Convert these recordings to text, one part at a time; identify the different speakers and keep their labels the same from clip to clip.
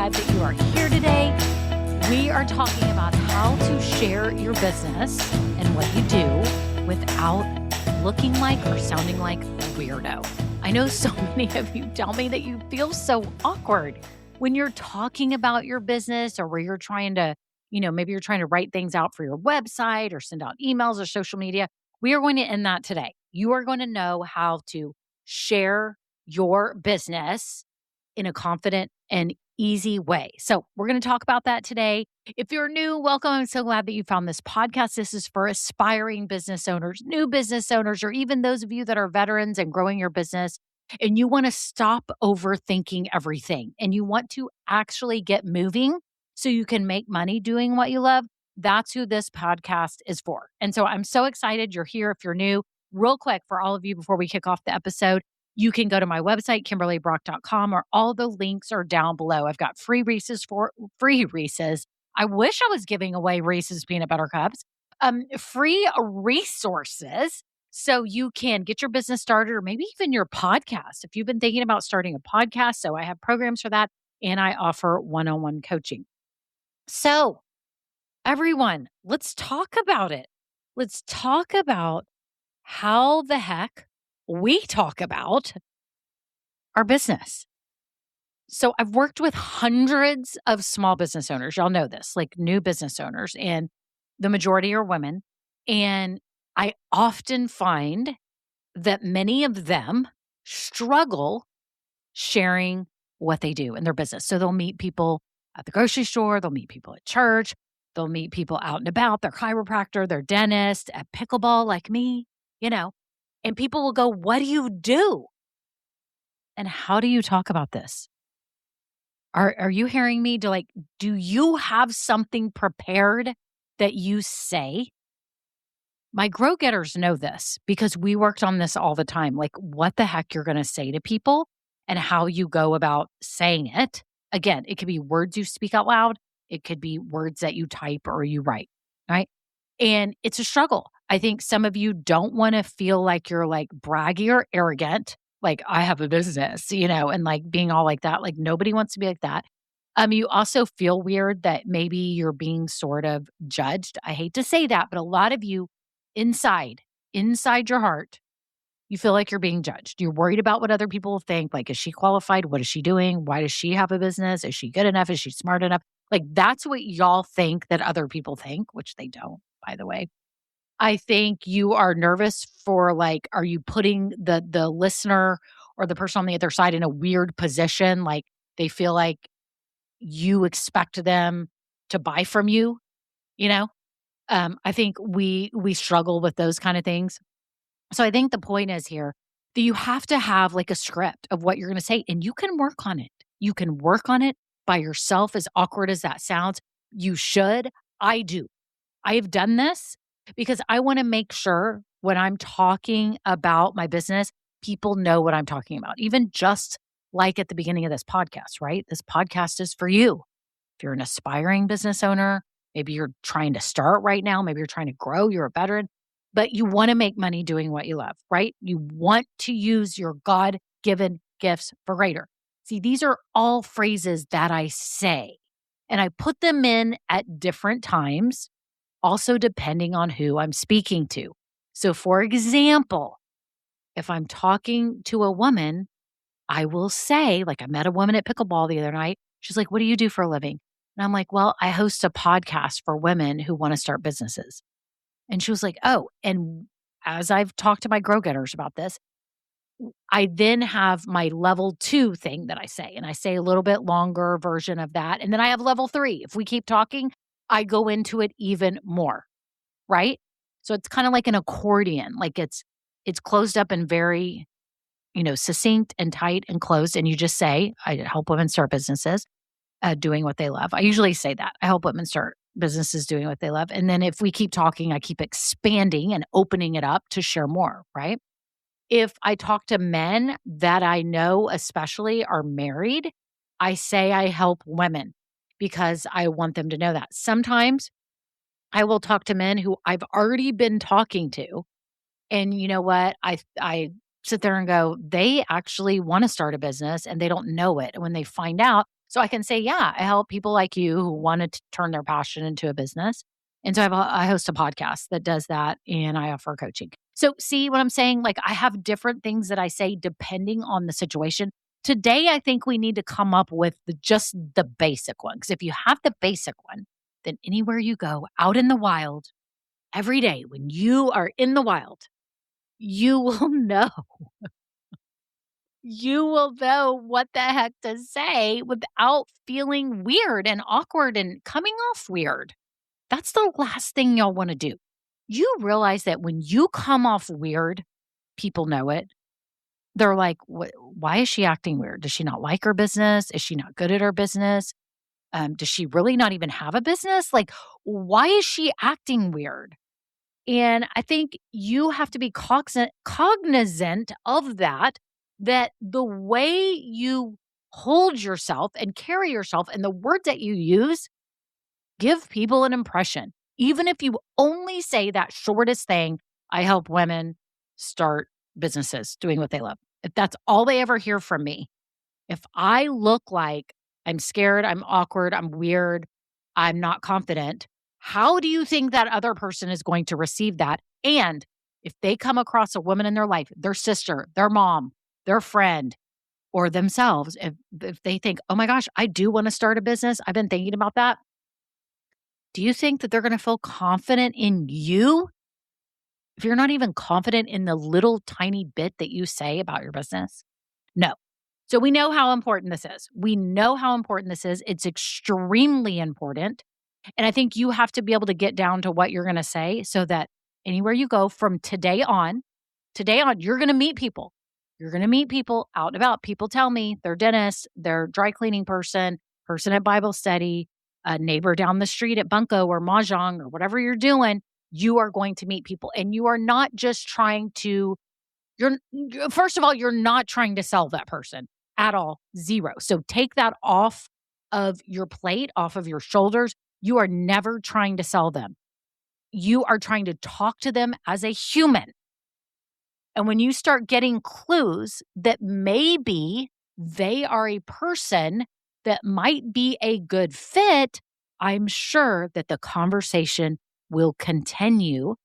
Speaker 1: glad that you are here today. We are talking about how to share your business and what you do without looking like or sounding like a weirdo. I know so many of you tell me that you feel so awkward when you're talking about your business or where you're trying to, maybe you're trying to write things out for your website or send out emails or social media. We are going to end that today. You are going to know how to share your business in a confident and easy way. So we're going to talk about that today. If you're new, welcome. I'm so glad that you found this podcast. This is for aspiring business owners, new business owners, or even those of you that are veterans and growing your business and you want to stop overthinking everything and you want to actually get moving so you can make money doing what you love. That's who this podcast is for. And so I'm so excited you're here. If you're new, real quick for all of you before we kick off the episode, you can go to my website, KimberlyBrock.com, or all the links are down below. I've got free Reese's. I wish I was giving away Reese's peanut butter cups. Free resources so you can get your business started or maybe even your podcast. If you've been thinking about starting a podcast, so I have programs for that and I offer one-on-one coaching. So everyone, let's talk about it. Let's talk about how the heck we talk about our business. So I've worked with hundreds of small business owners. Y'all know this, like new business owners, and the majority are women. And I often find that many of them struggle sharing what they do in their business. So they'll meet people at the grocery store, they'll meet people at church, they'll meet people out and about, their chiropractor, their dentist, at pickleball like me, and people will go, what do you do? And how do you talk about this? Are you hearing me? Do you have something prepared that you say? My grow getters know this because we worked on this all the time. Like what the heck you're going to say to people and how you go about saying it. Again, it could be words you speak out loud. It could be words that you type or you write, right? And it's a struggle. I think some of you don't want to feel like you're like braggy or arrogant, like I have a business, and like being all like that. Like nobody wants to be like that. You also feel weird that maybe you're being sort of judged. I hate to say that, but a lot of you inside your heart, you feel like you're being judged. You're worried about what other people will think. Like, is she qualified? What is she doing? Why does she have a business? Is she good enough? Is she smart enough? Like that's what y'all think that other people think, which they don't, by the way. I think you are nervous for like, are you putting the listener or the person on the other side in a weird position? Like they feel like you expect them to buy from you, I think we struggle with those kind of things. So I think the point is here that you have to have like a script of what you're going to say and you can work on it. You can work on it by yourself, as awkward as that sounds. You should. I do. I have done this because I want to make sure when I'm talking about my business, people know what I'm talking about. Even just like at the beginning of this podcast, right? This podcast is for you. If you're an aspiring business owner, maybe you're trying to start right now, maybe you're trying to grow, you're a veteran, but you want to make money doing what you love, right? You want to use your God-given gifts for greater. See, these are all phrases that I say, and I put them in at different times, also depending on who I'm speaking to. So for example, if I'm talking to a woman, I will say, like I met a woman at pickleball the other night. She's like, what do you do for a living? And I'm like, well, I host a podcast for women who want to start businesses. And she was like, oh, and as I've talked to my grow getters about this, I then have my level 2 thing that I say, and I say a little bit longer version of that. And then I have level 3. If we keep talking, I go into it even more, right? So it's kind of like an accordion, like it's closed up and very, succinct and tight and closed. And you just say, I help women start businesses doing what they love. I usually say that. I help women start businesses doing what they love. And then if we keep talking, I keep expanding and opening it up to share more, right? If I talk to men that I know especially are married, I say I help women because I want them to know that. Sometimes I will talk to men who I've already been talking to. And you know what? I sit there and go, they actually want to start a business and they don't know it. And when they find out, So I can say, yeah, I help people like you who wanted to turn their passion into a business. And so I host a podcast that does that and I offer coaching. So see what I'm saying? Like I have different things that I say depending on the situation. Today, I think we need to come up with just the basic one. Because if you have the basic one, then anywhere you go out in the wild, every day when you are in the wild, you will know you will know what the heck to say without feeling weird and awkward and coming off weird. That's the last thing y'all want to do. You realize that when you come off weird, people know it. They're like, why is she acting weird? Does she not like her business? Is she not good at her business? Does she really not even have a business? Like, why is she acting weird? And I think you have to be cognizant of that, that the way you hold yourself and carry yourself and the words that you use give people an impression. Even if you only say that shortest thing, I help women start businesses doing what they love. If that's all they ever hear from me, if I look like I'm scared, I'm awkward, I'm weird, I'm not confident, how do you think that other person is going to receive that? And if they come across a woman in their life, their sister, their mom, their friend, or themselves, if they think, oh my gosh, I do want to start a business, I've been thinking about that. Do you think that they're going to feel confident in you if you're not even confident in the little tiny bit that you say about your business? No. So we know how important this is. We know how important this is. It's extremely important. And I think you have to be able to get down to what you're going to say so that anywhere you go from today on, you're going to meet people. You're going to meet people out and about. People tell me their dentist, their dry cleaning person at Bible study, a neighbor down the street at Bunko or Mahjong or whatever you're doing. You are going to meet people and you are not just trying to first of all, you're not trying to sell that person at all. Zero. So take that off of your plate, off of your shoulders. You are never trying to sell them. You are trying to talk to them as a human. And when you start getting clues that maybe they are a person that might be a good fit, I'm sure that the conversation will continue.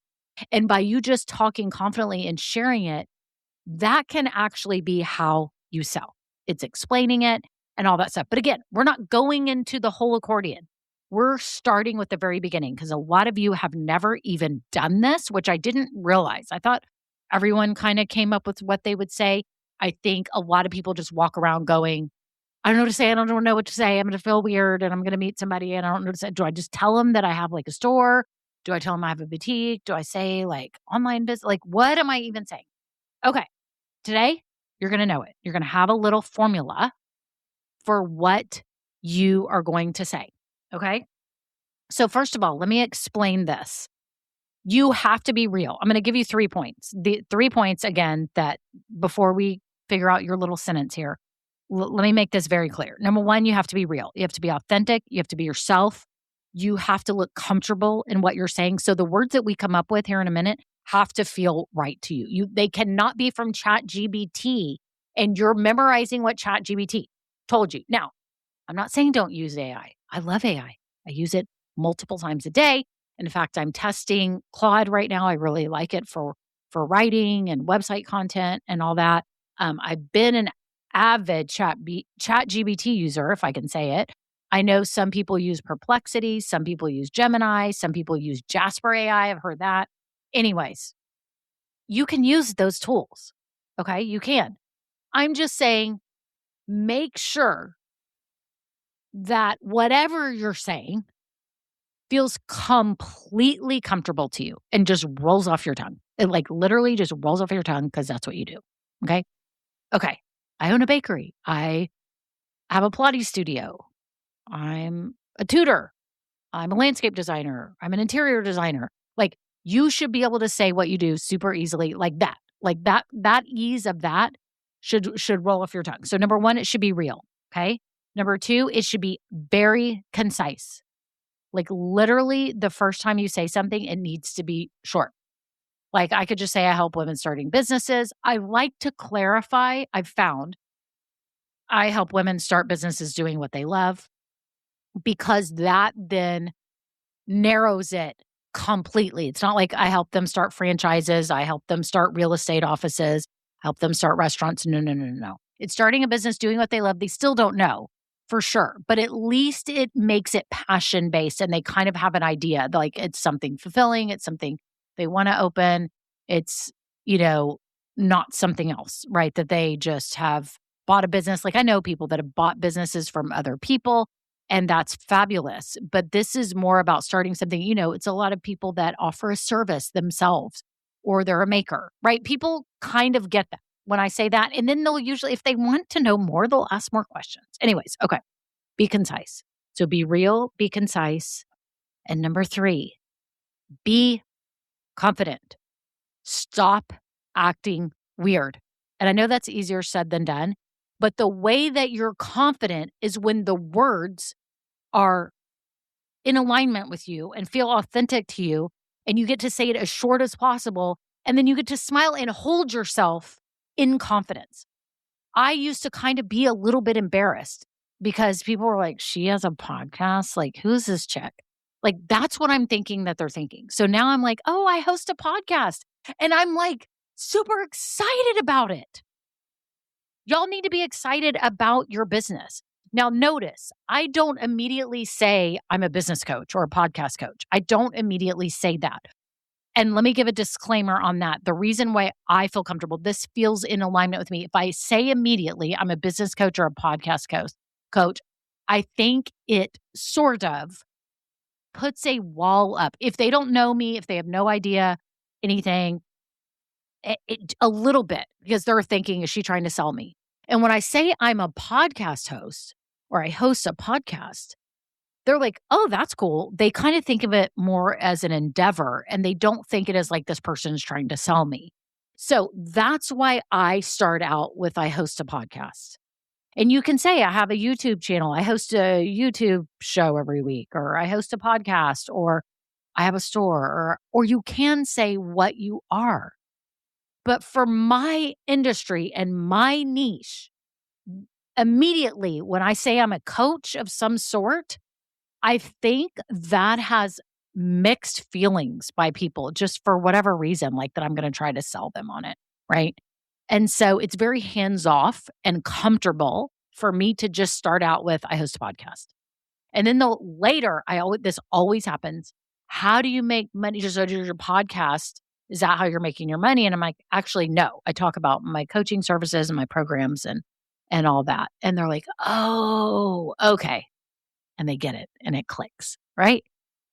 Speaker 1: And by you just talking confidently and sharing it, that can actually be how you sell. It's explaining it and all that stuff. But again, we're not going into the whole accordion. We're starting with the very beginning because a lot of you have never even done this, which I didn't realize. I thought everyone kind of came up with what they would say. I think a lot of people just walk around going, I don't know what to say. I don't know what to say. I'm going to feel weird and I'm going to meet somebody and I don't know what to say. Do I just tell them that I have like a store? Do I tell them I have a boutique? Do I say like online business? Like, what am I even saying? Okay. Today, you're going to know it. You're going to have a little formula for what you are going to say. Okay. So, first of all, let me explain this. You have to be real. I'm going to give you 3 points. The 3 points, again, that before we figure out your little sentence here, let me make this very clear. Number one, you have to be real. You have to be authentic. You have to be yourself. You have to look comfortable in what you're saying. So, the words that we come up with here in a minute have to feel right to you. They cannot be from ChatGPT and you're memorizing what ChatGPT told you. Now, I'm not saying don't use AI. I love AI. I use it multiple times a day. In fact, I'm testing Claude right now. I really like it for writing and website content and all that. I've been an avid ChatGPT user, if I can say it. I know some people use Perplexity, some people use Gemini, some people use Jasper AI. I've heard that. Anyways, you can use those tools. Okay, you can. I'm just saying, make sure that whatever you're saying feels completely comfortable to you and just rolls off your tongue. It like literally just rolls off your tongue because that's what you do. Okay. Okay. I own a bakery. I have a Pilates studio. I'm a tutor. I'm a landscape designer. I'm an interior designer. Like you should be able to say what you do super easily like that. Like that ease of that should roll off your tongue. So number one, it should be real. Okay. Number two, it should be very concise. Like literally the first time you say something, it needs to be short. Like I could just say I help women starting businesses. I like to clarify. I've found I help women start businesses doing what they love because that then narrows it completely. It's not like I help them start franchises, I help them start real estate offices, help them start restaurants. No, no, no, no, no. It's starting a business, doing what they love. They still don't know for sure, but at least it makes it passion based and they kind of have an idea like it's something fulfilling, it's something they want to open. It's, you know, not something else, right? That they just have bought a business. Like I know people that have bought businesses from other people and that's fabulous. But this is more about starting something, it's a lot of people that offer a service themselves or they're a maker, right? People kind of get that when I say that. And then they'll usually, if they want to know more, they'll ask more questions. Anyways, okay, be concise. So be real, be concise. And number 3, be confident. Stop acting weird. And I know that's easier said than done, but the way that you're confident is when the words are in alignment with you and feel authentic to you, and you get to say it as short as possible, and then you get to smile and hold yourself in confidence. I used to kind of be a little bit embarrassed because people were like, "She has a podcast? Like, who's this chick?" Like, that's what I'm thinking that they're thinking. So now I'm like, "Oh, I host a podcast." And I'm like super excited about it. Y'all need to be excited about your business. Now, notice, I don't immediately say I'm a business coach or a podcast coach. I don't immediately say that. And let me give a disclaimer on that. The reason why I feel comfortable, this feels in alignment with me. If I say immediately I'm a business coach or a podcast coach, I think it sort of puts a wall up. If they don't know me, if they have no idea anything, a little bit, because they're thinking, is she trying to sell me? And when I say I'm a podcast host or I host a podcast, they're like, oh, that's cool. They kind of think of it more as an endeavor and they don't think it as like this person's trying to sell me. So that's why I start out with I host a podcast. And you can say I have a YouTube channel. I host a YouTube show every week, or I host a podcast, or I have a store, or you can say what you are. But for my industry and my niche, immediately when I say I'm a coach of some sort, I think that has mixed feelings by people just for whatever reason, like that I'm going to try to sell them on it. Right. And so it's very hands off and comfortable for me to just start out with I host a podcast. And then later, this always happens. How do you make money? Just do your podcast. Is that how you're making your money? And I'm like, actually, no. I talk about my coaching services and my programs and all that. And they're like, oh, okay. And they get it and it clicks, right?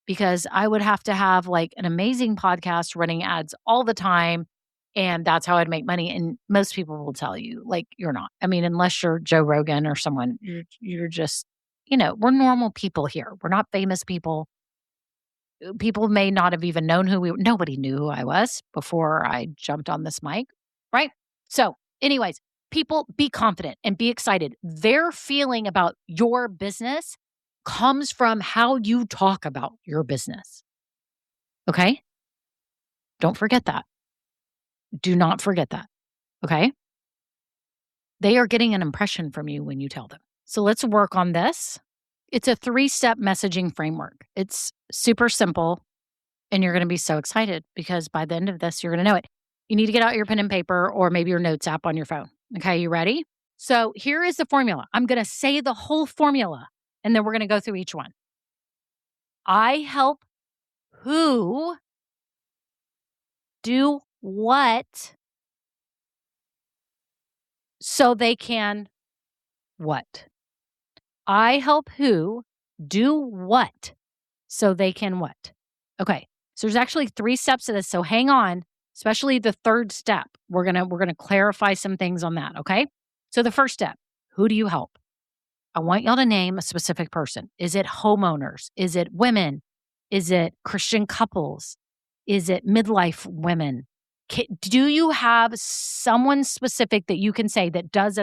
Speaker 1: Because I would have to have like an amazing podcast running ads all the time. And that's how I'd make money. And most people will tell you, like, you're not. I mean, unless you're Joe Rogan or someone, you're just, we're normal people here. We're not famous people. People may not have even known nobody knew who I was before I jumped on this mic, right? So, anyways, people be confident and be excited. Their feeling about your business comes from how you talk about your business. Okay? Don't forget that. Do not forget that. Okay? They are getting an impression from you when you tell them. So let's work on this. It's a 3-step messaging framework. It's super simple and you're going to be so excited because by the end of this, you're going to know it. You need to get out your pen and paper or maybe your notes app on your phone. Okay, you ready? So here is the formula. I'm going to say the whole formula and then we're going to go through each one. I help who do what so they can what? I help who do what so they can what? Okay. So there's actually 3 steps to this. So hang on, especially the 3rd step. We're going to clarify some things on that, okay? So the first step, who do you help? I want y'all to name a specific person. Is it homeowners? Is it women? Is it Christian couples? Is it midlife women? Do you have someone specific that you can say that does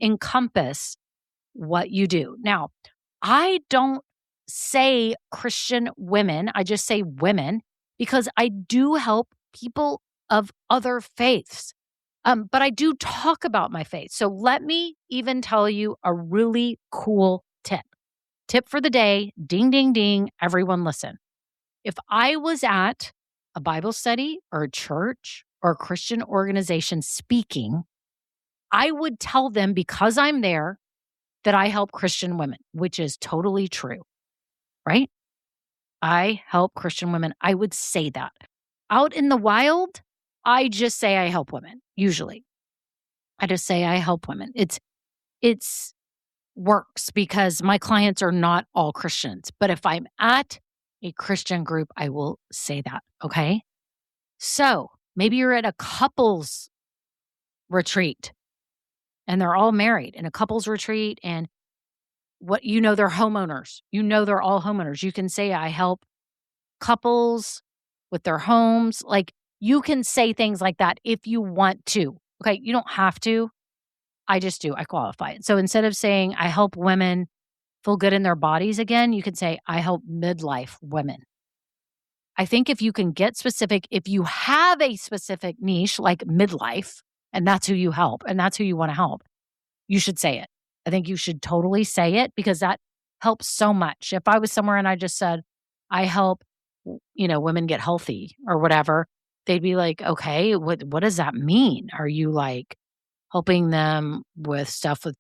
Speaker 1: encompass what you do? Now, I don't say Christian women. I just say women because I do help people of other faiths. But I do talk about my faith. So let me even tell you a really cool tip. Tip for the day. Ding, ding, ding. Everyone listen. If I was at a Bible study or a church or a Christian organization speaking, I would tell them because I'm there that I help Christian women, which is totally true, right? I help Christian women. I would say that. Out in the wild, I just say I help women, usually. I just say I help women. It's works because my clients are not all Christians. But if I'm at a Christian group, I will say that. Okay. So maybe you're at a couples retreat and they're all married in a couples retreat and they're homeowners. They're all homeowners. You can say, I help couples with their homes. Like you can say things like that if you want to. Okay. You don't have to. I just do. I qualify it. So instead of saying, I help women feel good in their bodies again, you could say, I help midlife women. I think if you can get specific, if you have a specific niche like midlife, and that's who you help, and that's who you want to help, you should say it. I think you should totally say it because that helps so much. If I was somewhere and I just said, I help, women get healthy or whatever, they'd be like, okay, what does that mean? Are you like helping them with stuff with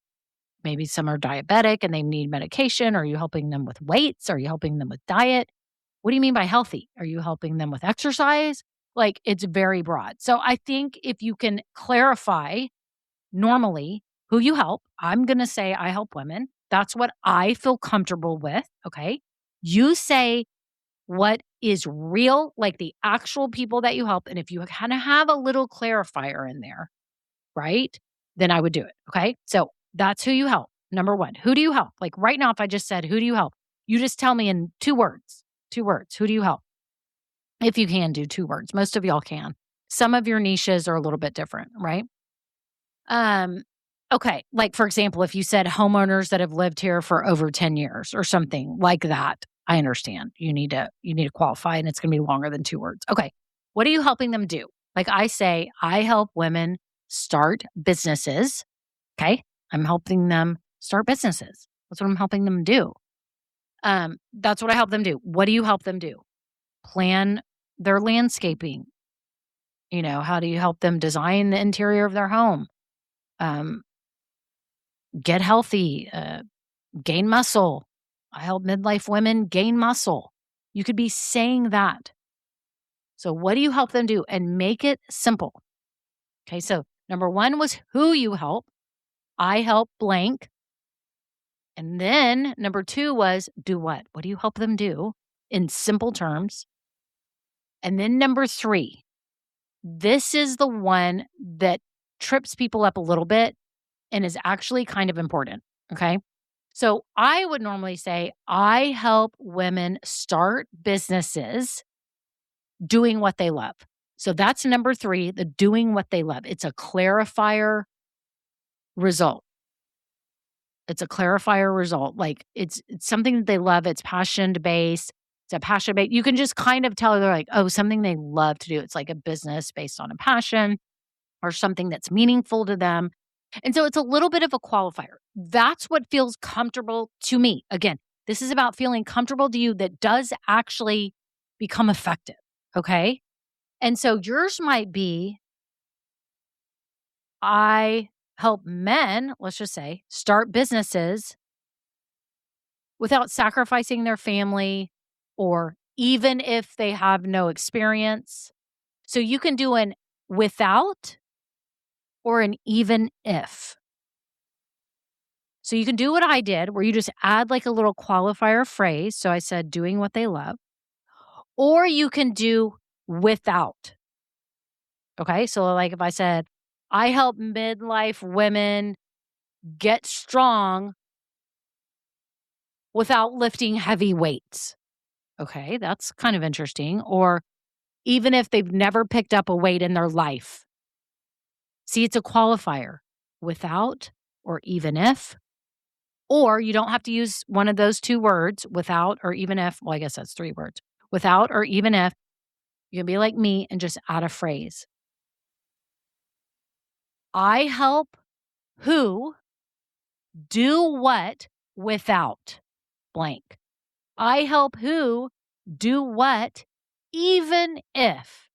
Speaker 1: maybe some are diabetic and they need medication? Are you helping them with weights? Are you helping them with diet? What do you mean by healthy? Are you helping them with exercise? Like it's very broad. So I think if you can clarify normally who you help, I'm going to say I help women. That's what I feel comfortable with. Okay. You say what is real, like the actual people that you help. And if you kind of have a little clarifier in there, right, then I would do it. Okay. So that's who you help. Number one, who do you help? Like right now, if I just said, who do you help? You just tell me in 2 words, 2 words. Who do you help? If you can do 2 words, most of y'all can. Some of your niches are a little bit different, right? Um, okay. Like for example, if you said homeowners that have lived here for over 10 years or something like that, I understand. You need to qualify and it's going to be longer than 2 words. Okay. What are you helping them do? Like I say, I help women start businesses. Okay. I'm helping them start businesses. That's what I'm helping them do. That's what I help them do. What do you help them do? Plan their landscaping. How do you help them design the interior of their home? Get healthy, gain muscle. I help midlife women gain muscle. You could be saying that. So what do you help them do? And make it simple. Okay. So number one was who you help. I help blank. And then number two was do what? What do you help them do in simple terms? And then number three, this is the one that trips people up a little bit and is actually kind of important. Okay. So I would normally say, I help women start businesses doing what they love. So that's number three, the doing what they love. It's a clarifier result. It's a clarifier result. Like it's something that they love. It's passion based. It's a passion based. You can just kind of tell they're like, oh, something they love to do. It's like a business based on a passion or something that's meaningful to them. And so it's a little bit of a qualifier. That's what feels comfortable to me. Again, this is about feeling comfortable to you that does actually become effective. Okay. And so yours might be, I help men, let's just say, start businesses without sacrificing their family or even if they have no experience. So you can do an without or an even if. So you can do what I did where you just add like a little qualifier phrase. So I said doing what they love. Or you can do without. Okay. So like if I said, I help midlife women get strong without lifting heavy weights. Okay. That's kind of interesting. Or even if they've never picked up a weight in their life. See, it's a qualifier without or even if. Or you don't have to use one of those 2 words, without or even if. Well, I guess that's 3 words. Without or even if. You can be like me and just add a phrase. I help who do what without blank. I help who do what even if.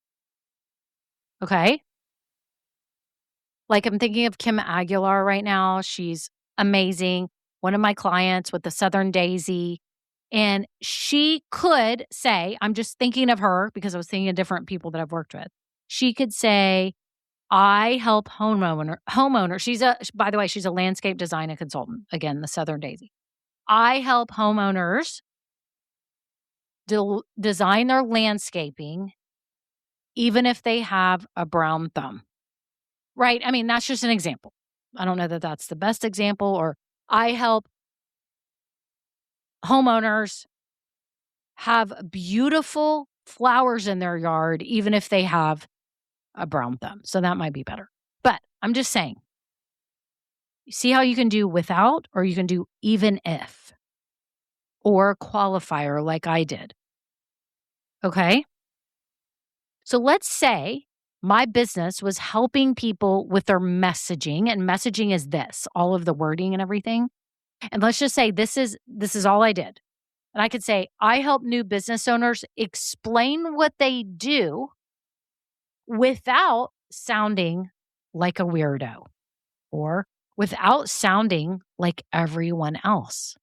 Speaker 1: Okay. Like I'm thinking of Kim Aguilar right now. She's amazing. One of my clients with the Southern Daisy. And she could say, I'm just thinking of her because I was thinking of different people that I've worked with. She could say, I help homeowner. By the way, she's a landscape design and consultant. Again, the Southern Daisy. I help homeowners design their landscaping, even if they have a brown thumb. Right? I mean, that's just an example. I don't know that that's the best example, or I help homeowners have beautiful flowers in their yard, even if they have a brown thumb. So that might be better. But I'm just saying, see how you can do without, or you can do even if, or a qualifier like I did. Okay. So let's say my business was helping people with their messaging, and messaging is this, all of the wording and everything. And let's just say this is all I did. And I could say, I help new business owners explain what they do without sounding like a weirdo or without sounding like everyone else.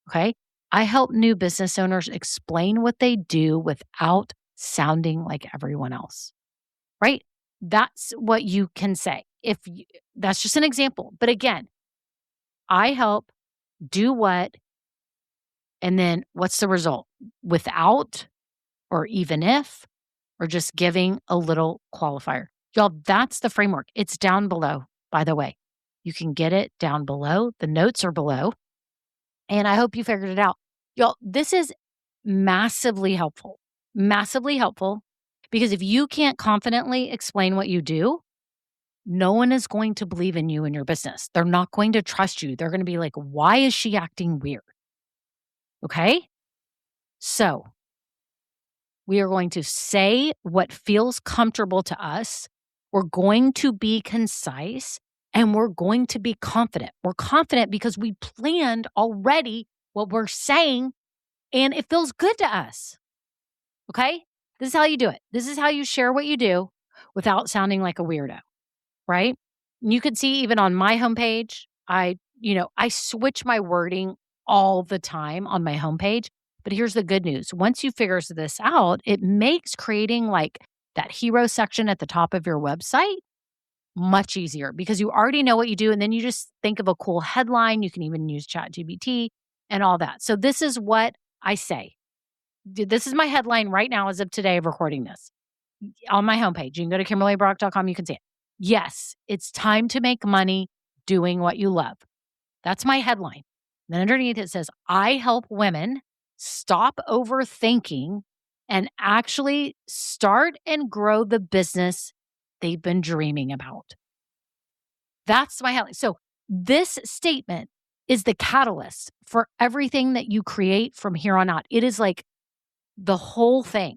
Speaker 1: Okay. I help new business owners explain what they do without sounding like everyone else. Right. That's what you can say. That's just an example. But again, I help do what, and then what's the result? Without, or even if, or just giving a little qualifier. Y'all, that's the framework. It's down below, by the way. You can get it down below. The notes are below. And I hope you figured it out. Y'all, this is massively helpful. Massively helpful. Because if you can't confidently explain what you do, no one is going to believe in you and your business. They're not going to trust you. They're going to be like, why is she acting weird? Okay? So we are going to say what feels comfortable to us. We're going to be concise, and we're going to be confident. We're confident because we planned already what we're saying, and it feels good to us. Okay? This is how you do it. This is how you share what you do without sounding like a weirdo, right? And you can see even on my homepage, I switch my wording all the time on my homepage. But here's the good news. Once you figure this out, it makes creating like that hero section at the top of your website much easier because you already know what you do. And then you just think of a cool headline. You can even use ChatGPT and all that. So this is what I say. This is my headline right now as of today of recording this on my homepage. You can go to KimberlyBrock.com. You can see it. Yes, it's time to make money doing what you love. That's my headline. Then underneath it says, I help women stop overthinking and actually start and grow the business they've been dreaming about. That's my headline. So this statement is the catalyst for everything that you create from here on out. It is like the whole thing.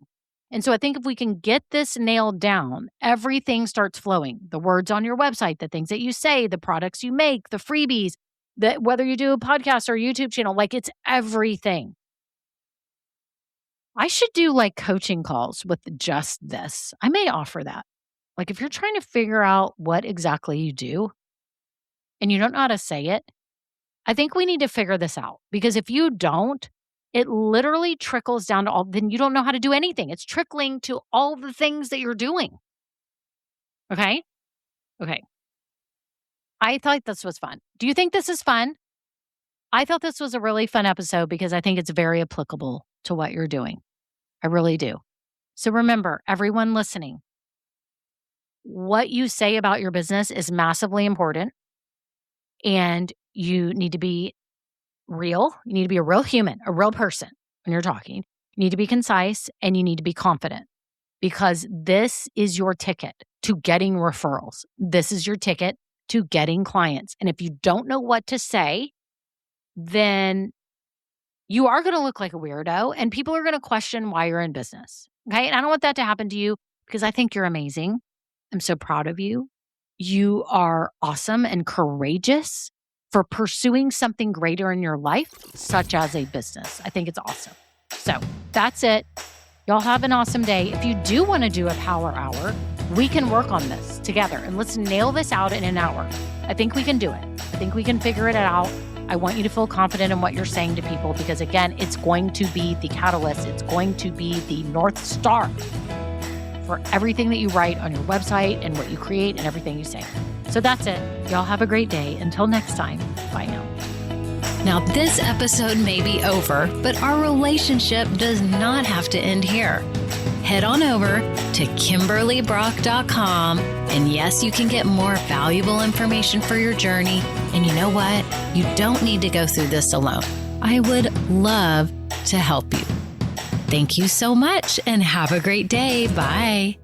Speaker 1: And so I think if we can get this nailed down, everything starts flowing. The words on your website, the things that you say, the products you make, the freebies, that whether you do a podcast or a YouTube channel, like it's everything. I should do like coaching calls with just this. I may offer that. Like if you're trying to figure out what exactly you do and you don't know how to say it, I think we need to figure this out because if you don't, it literally trickles down to all, then you don't know how to do anything. It's trickling to all the things that you're doing. Okay? Okay. I thought this was fun. Do you think this is fun? I thought this was a really fun episode because I think it's very applicable to what you're doing. I really do. So remember, everyone listening, what you say about your business is massively important. And you need to be real. You need to be a real human, a real person when you're talking. You need to be concise and you need to be confident because this is your ticket to getting referrals. This is your ticket to getting clients. And if you don't know what to say, then you are going to look like a weirdo and people are going to question why you're in business. Okay. And I don't want that to happen to you because I think you're amazing. I'm so proud of you. you are awesome and courageous for pursuing something greater in your life, such as a business. I think it's awesome. So that's it. Y'all have an awesome day. If you do want to do a power hour, we can work on this together and let's nail this out in an hour. I think we can do it. I think we can figure it out. I want you to feel confident in what you're saying to people because, again, it's going to be the catalyst. It's going to be the North Star for everything that you write on your website and what you create and everything you say. So that's it. Y'all have a great day. Until next time, bye now.
Speaker 2: Now, this episode may be over, but our relationship does not have to end here. Head on over to KimberlyBrock.com, and yes, you can get more valuable information for your journey. And you know what? You don't need to go through this alone. I would love to help you. Thank you so much, and have a great day. Bye.